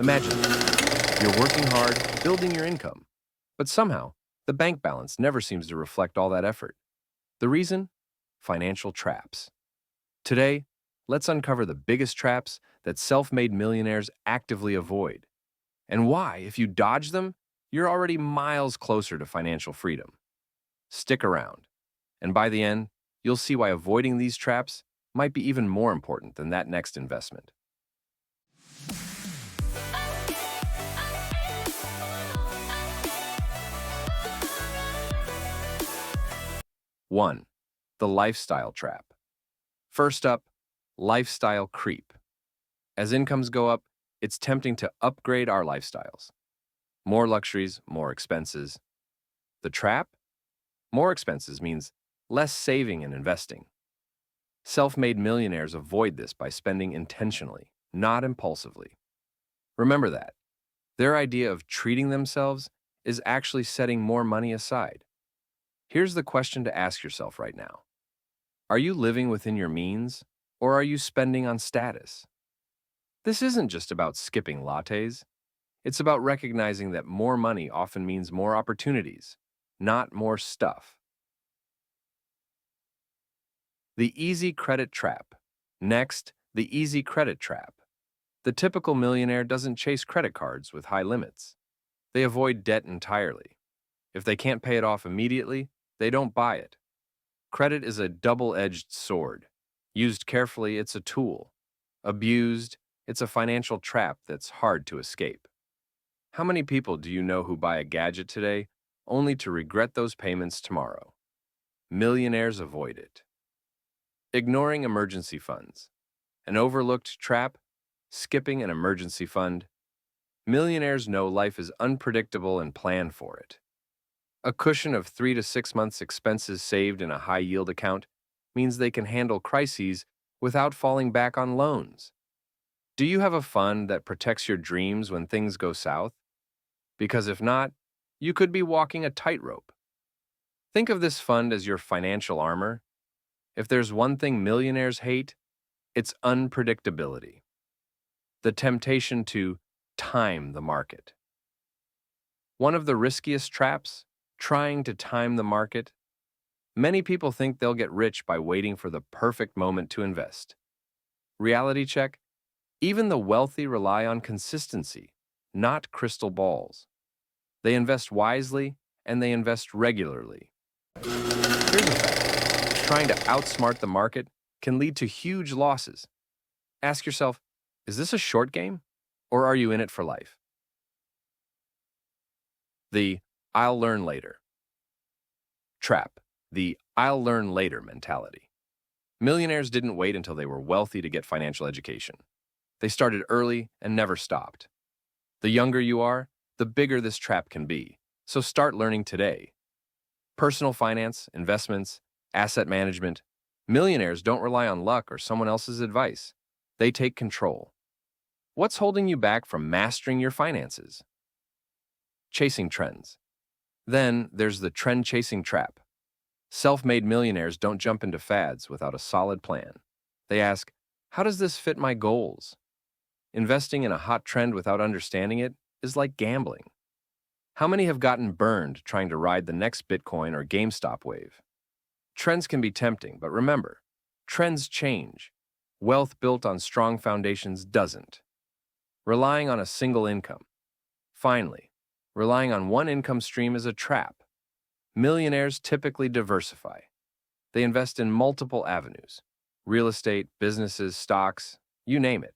Imagine you're working hard, building your income, but somehow the bank balance never seems to reflect all that effort. The reason? Financial traps. Today, let's uncover the biggest traps that self-made millionaires actively avoid, and why, if you dodge them, you're already miles closer to financial freedom. Stick around, and by the end, you'll see why avoiding these traps might be even more important than that next investment. 1. The lifestyle trap. First up, lifestyle creep. As incomes go up, it's tempting to upgrade our lifestyles. More luxuries, more expenses. The trap? More expenses means less saving and investing. Self-made millionaires avoid this by spending intentionally, not impulsively. Remember that. Their idea of treating themselves is actually setting more money aside. Here's the question to ask yourself right now. Are you living within your means, or are you spending on status? This isn't just about skipping lattes. It's about recognizing that more money often means more opportunities, not more stuff. The easy credit trap. Next, the easy credit trap. The typical millionaire doesn't chase credit cards with high limits. They avoid debt entirely. If they can't pay it off immediately, they don't buy it. Credit is a double-edged sword. Used carefully, it's a tool. Abused, it's a financial trap that's hard to escape. How many people do you know who buy a gadget today only to regret those payments tomorrow? Millionaires avoid it. Ignoring emergency funds. An overlooked trap? Skipping an emergency fund. Millionaires know life is unpredictable and plan for it. A cushion of 3 to 6 months' expenses saved in a high-yield account means they can handle crises without falling back on loans. Do you have a fund that protects your dreams when things go south? Because if not, you could be walking a tightrope. Think of this fund as your financial armor. If there's one thing millionaires hate, it's unpredictability. The temptation to time the market. One of the riskiest traps? Trying to time the market. Many people think they'll get rich by waiting for the perfect moment to invest. Reality check: even the wealthy rely on consistency, not crystal balls. They invest wisely and they invest regularly. Here's a fact: trying to outsmart the market can lead to huge losses. Ask yourself, is this a short game, or are you in it for life? The "I'll learn later" trap. The "I'll learn later" mentality. Millionaires didn't wait until they were wealthy to get financial education. They started early and never stopped. The younger you are, the bigger this trap can be, so start learning today. Personal finance, investments, asset management. Millionaires don't rely on luck or someone else's advice. They take control. What's holding you back from mastering your finances? Chasing trends. Then there's the trend-chasing trap. Self-made millionaires don't jump into fads without a solid plan. They ask, how does this fit my goals? Investing in a hot trend without understanding it is like gambling. How many have gotten burned trying to ride the next Bitcoin or GameStop wave? Trends can be tempting, but remember, trends change. Wealth built on strong foundations doesn't. Relying on a single income. Finally, relying on one income stream is a trap. Millionaires typically diversify. They invest in multiple avenues: real estate, businesses, stocks, you name it.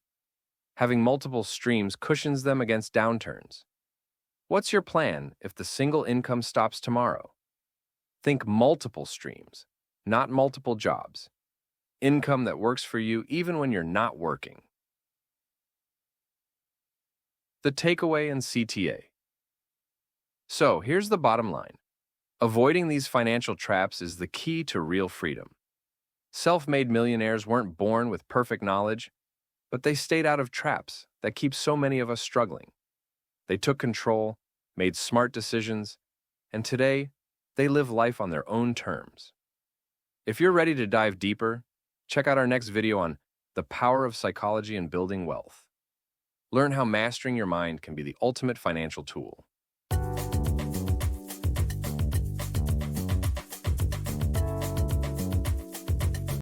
Having multiple streams cushions them against downturns. What's your plan if the single income stops tomorrow? Think multiple streams, not multiple jobs. Income that works for you even when you're not working. The takeaway and CTA. So here's the bottom line. Avoiding these financial traps is the key to real freedom. Self-made millionaires weren't born with perfect knowledge, but they stayed out of traps that keep so many of us struggling. They took control, made smart decisions, and today, they live life on their own terms. If you're ready to dive deeper, check out our next video on the power of psychology in building wealth. Learn how mastering your mind can be the ultimate financial tool.